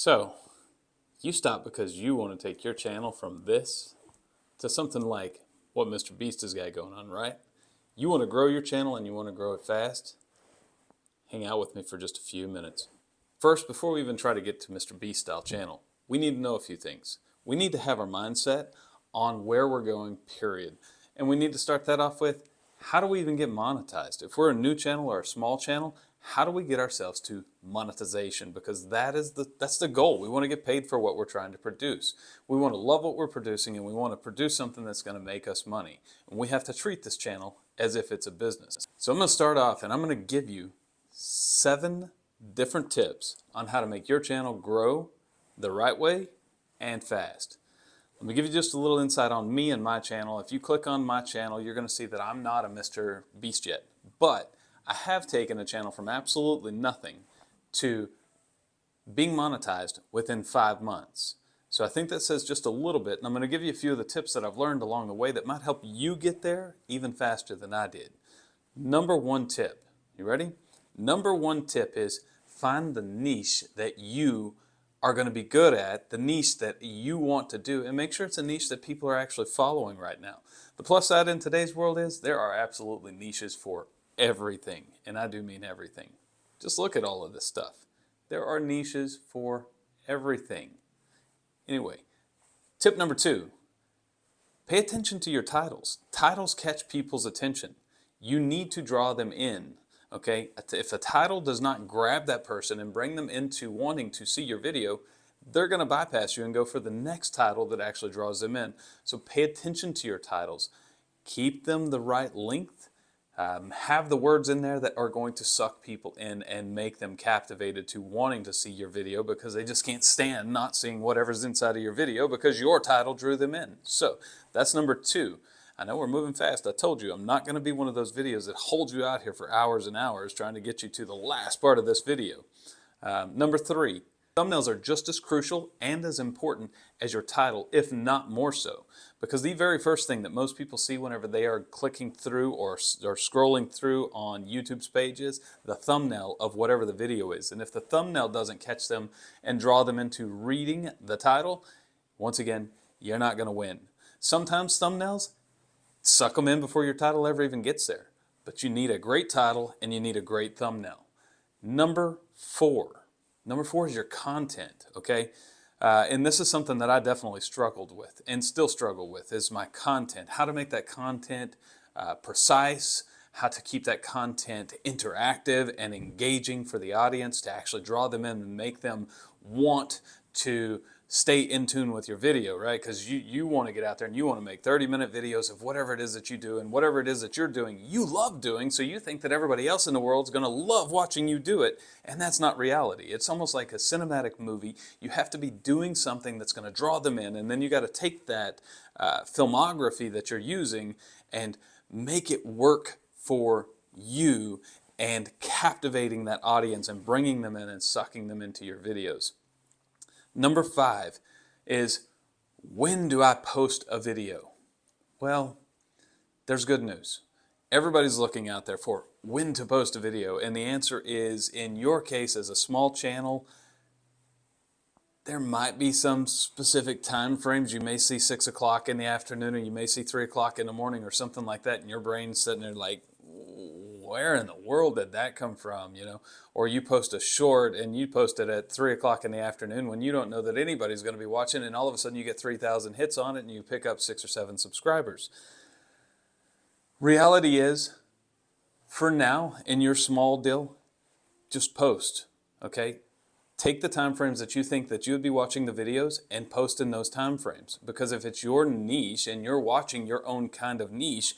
So, you stop because you want to take your channel from this to something like what Mr. Beast has got going on, right? You want to grow your channel and you want to grow it fast? Hang out with me for just a few minutes. First, before we even try to get to Mr. Beast style channel, we need to know a few things. We need to have our mindset on where we're going, period. And we need to start that off with, how do we even get monetized? If we're a new channel or a small channel, how do we get ourselves to monetization? Because that's the goal. We want to get paid for what we're trying to produce. We want to love what we're producing, and we want to produce something that's going to make us money. And we have to treat this channel as if it's a business. So I'm going to start off and I'm going to give you 7 different tips on how to make your channel grow the right way and fast. Let me give you just a little insight on me and my channel. If you click on my channel, you're going to see that I'm not a Mr. Beast yet, but I have taken a channel from absolutely nothing to being monetized within 5 months. So I think that says just a little bit, and I'm going to give you a few of the tips that I've learned along the way that might help you get there even faster than I did. Number 1 tip, you ready? Number 1 tip is find the niche that you are going to be good at, the niche that you want to do, and make sure it's a niche that people are actually following right now. The plus side in today's world is there are absolutely niches for everything, and I do mean everything. Just look at all of this stuff. There are niches for everything. Anyway, tip number 2, pay attention to your titles. Titles catch people's attention. You need to draw them in. Okay, if a title does not grab that person and bring them into wanting to see your video, they're going to bypass you and go for the next title that actually draws them in. So pay attention to your titles. Keep them the right length. Have the words in there that are going to suck people in and make them captivated to wanting to see your video because they just can't stand not seeing whatever's inside of your video because your title drew them in. So that's number 2. I know we're moving fast. I told you I'm not going to be one of those videos that holds you out here for hours and hours trying to get you to the last part of this video. Number 3, thumbnails are just as crucial and as important as your title, if not more so. Because the very first thing that most people see whenever they are clicking through or scrolling through on YouTube's page is the thumbnail of whatever the video is. And if the thumbnail doesn't catch them and draw them into reading the title, once again, you're not going to win. Sometimes thumbnails suck them in before your title ever even gets there. But you need a great title and you need a great thumbnail. Number 4. Number 4 is your content, okay? And this is something that I definitely struggled with and still struggle with is my content. How to make that content precise, how to keep that content interactive and engaging for the audience to actually draw them in and make them want to stay in tune with your video, right? Because you want to get out there and you want to make 30-minute videos of whatever it is that you do and whatever it is that you're doing, you love doing, so you think that everybody else in the world is going to love watching you do it, and that's not reality. It's almost like a cinematic movie. You have to be doing something that's going to draw them in, and then you got to take that filmography that you're using and make it work for you and captivating that audience and bringing them in and sucking them into your videos. Number 5 is, when do I post a video? Well, there's good news. Everybody's looking out there for when to post a video, and the answer is, in your case as a small channel, there might be some specific time frames. You may see 6 o'clock in the afternoon, or you may see 3 o'clock in the morning or something like that, and your brain's sitting there like, where in the world did that come from, you know? Or you post a short and you post it at 3 o'clock in the afternoon when you don't know that anybody's going to be watching, and all of a sudden you get 3,000 hits on it and you pick up 6 or 7 subscribers. Reality is, for now, in your small deal, just post, okay? Take the time frames that you think that you would be watching the videos and post in those time frames. Because if it's your niche and you're watching your own kind of niche,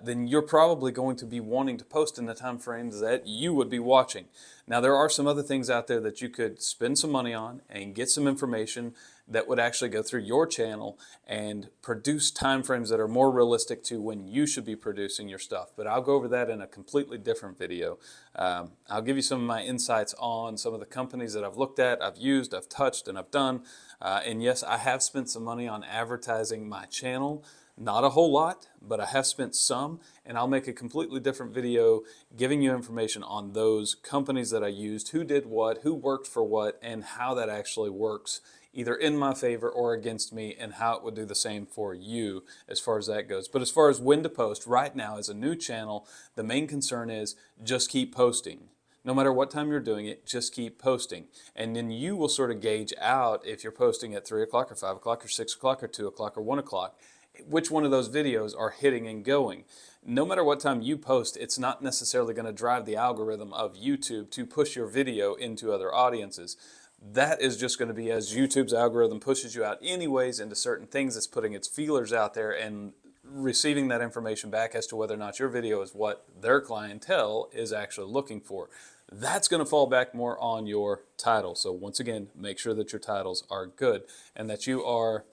then you're probably going to be wanting to post in the time frames that you would be watching. Now, there are some other things out there that you could spend some money on and get some information that would actually go through your channel and produce time frames that are more realistic to when you should be producing your stuff. But I'll go over that in a completely different video. I'll give you some of my insights on some of the companies that I've looked at, I've used, I've touched, and I've done. And yes, I have spent some money on advertising my channel. Not a whole lot, but I have spent some, and I'll make a completely different video giving you information on those companies that I used, who did what, who worked for what, and how that actually works, either in my favor or against me, and how it would do the same for you as far as that goes. But as far as when to post, right now as a new channel, the main concern is just keep posting. No matter what time you're doing it, just keep posting. And then you will sort of gauge out if you're posting at 3 o'clock or 5 o'clock or 6 o'clock or 2 o'clock or 1 o'clock, which one of those videos are hitting and going. No matter what time you post, it's not necessarily going to drive the algorithm of YouTube to push your video into other audiences. That is just going to be as YouTube's algorithm pushes you out anyways into certain things, it's putting its feelers out there and receiving that information back as to whether or not your video is what their clientele is actually looking for. That's going to fall back more on your title. So once again, make sure that your titles are good and that you are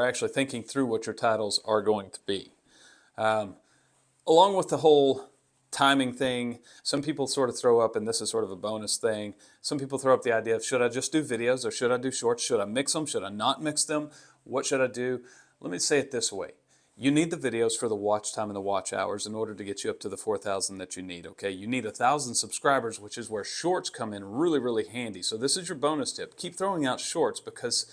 actually thinking through what your titles are going to be. Along with the whole timing thing, some people sort of throw up, and this is sort of a bonus thing, some people throw up the idea of should I just do videos or should I do shorts? Should I mix them? Should I not mix them? What should I do? Let me say it this way. You need the videos for the watch time and the watch hours in order to get you up to the 4,000 that you need, okay? You need 1,000 subscribers, which is where shorts come in really, really handy. So this is your bonus tip. Keep throwing out shorts because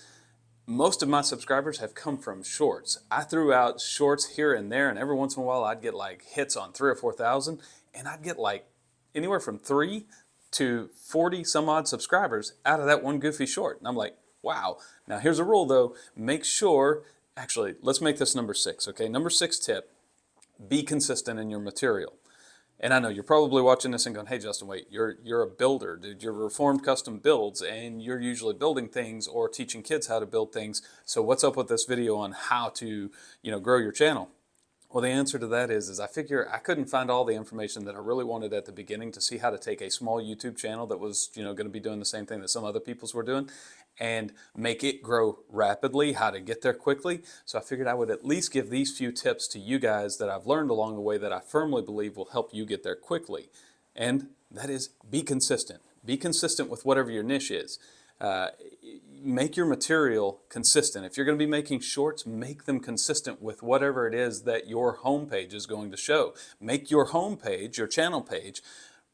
most of my subscribers have come from shorts. I threw out shorts here and there, and every once in a while I'd get like hits on 3,000 or 4,000, and I'd get like anywhere from 3 to 40 some odd subscribers out of that one goofy short. And I'm like, wow. Now here's a rule though, make sure, actually, let's make this number 6, okay? Number 6 tip, be consistent in your material. And I know you're probably watching this and going, hey, Justin, wait, you're a builder, dude. You're Reformed Custom Builds, and you're usually building things or teaching kids how to build things. So what's up with this video on how to, grow your channel? Well, the answer to that is I figure I couldn't find all the information that I really wanted at the beginning to see how to take a small YouTube channel that was, going to be doing the same thing that some other people's were doing and make it grow rapidly, how to get there quickly. So I figured I would at least give these few tips to you guys that I've learned along the way that I firmly believe will help you get there quickly. And that is be consistent. Be consistent with whatever your niche is. Make your material consistent. If you're going to be making shorts, make them consistent with whatever it is that your homepage is going to show. Make your homepage, your channel page,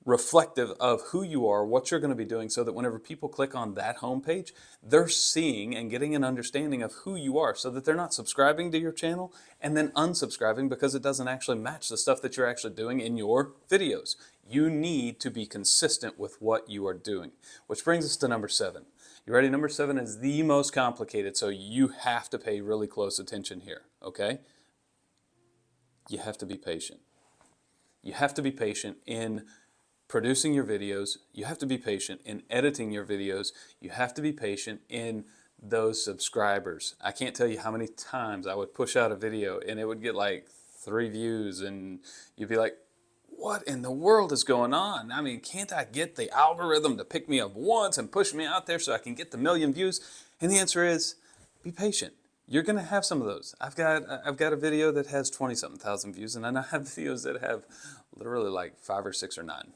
reflective of who you are, what you're going to be doing, so that whenever people click on that homepage, they're seeing and getting an understanding of who you are, so that they're not subscribing to your channel and then unsubscribing because it doesn't actually match the stuff that you're actually doing in your videos. You need to be consistent with what you are doing. Which brings us to number 7. You ready? Number 7 is the most complicated, so you have to pay really close attention here, okay? You have to be patient. You have to be patient in producing your videos. You have to be patient in editing your videos. You have to be patient in those subscribers. I can't tell you how many times I would push out a video and it would get like 3 views and you'd be like, what in the world is going on? I mean, can't I get the algorithm to pick me up once and push me out there so I can get the 1,000,000 views? And the answer is, be patient. You're going to have some of those. I've got a video that has 20-something thousand views, and then I have videos that have literally like 5 or 6 or 9,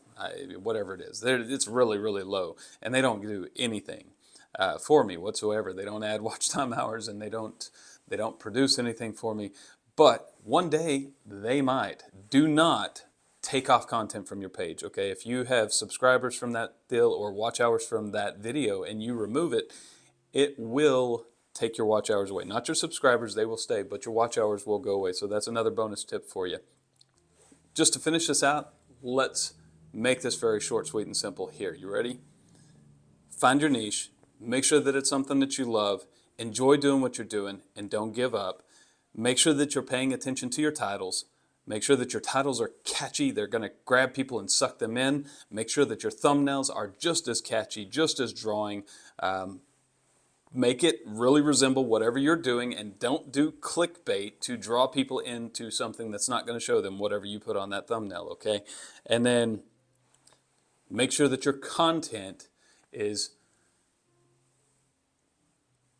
whatever it is. It's really, really low, and they don't do anything for me whatsoever. They don't add watch time hours, and they don't produce anything for me. But one day they might. Do not take off content from your page, okay? If you have subscribers from that deal or watch hours from that video and you remove it, it will take your watch hours away. Not your subscribers, they will stay, but your watch hours will go away. So that's another bonus tip for you. Just to finish this out, let's make this very short, sweet, and simple here. You ready? Find your niche. Make sure that it's something that you love. Enjoy doing what you're doing and don't give up. Make sure that you're paying attention to your titles. Make sure that your titles are catchy. They're going to grab people and suck them in. Make sure that your thumbnails are just as catchy, just as drawing. Make it really resemble whatever you're doing, and don't do clickbait to draw people into something that's not going to show them whatever you put on that thumbnail, okay? And then make sure that your content is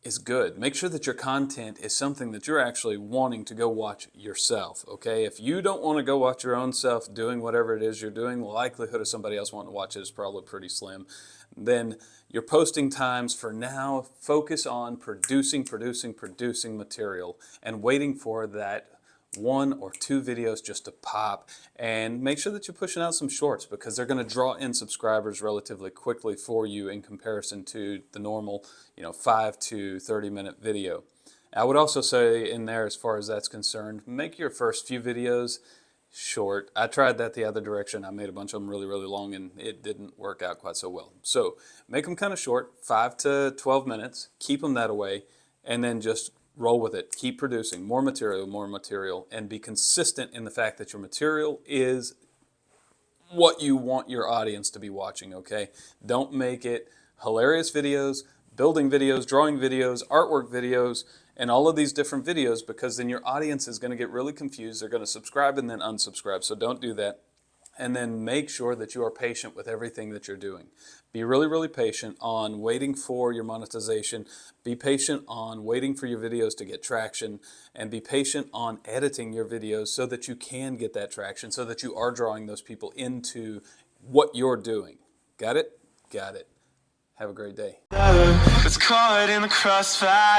is good. Make sure that your content is something that you're actually wanting to go watch yourself, okay? If you don't want to go watch your own self doing whatever it is you're doing, the likelihood of somebody else wanting to watch it is probably pretty slim. Then your posting times for now, focus on producing material and waiting for that 1 or 2 videos just to pop, and make sure that you're pushing out some shorts because they're going to draw in subscribers relatively quickly for you in comparison to the normal 5 to 30 minute video. I would also say in there, as far as that's concerned, make your first few videos short. I tried that the other direction. I made a bunch of them really long and it didn't work out quite so well. So make them kind of short, 5 to 12 minutes, keep them that way, and then just roll with it. Keep producing more material, and be consistent in the fact that your material is what you want your audience to be watching, okay? Don't make it hilarious videos, building videos, drawing videos, artwork videos, and all of these different videos, because then your audience is going to get really confused. They're going to subscribe and then unsubscribe, so don't do that. And then make sure that you are patient with everything that you're doing. Be really patient on waiting for your monetization. Be patient on waiting for your videos to get traction, and be patient on editing your videos so that you can get that traction, so that you are drawing those people into what you're doing. Got it? Got it. Have a great day. It's caught in the crossfire.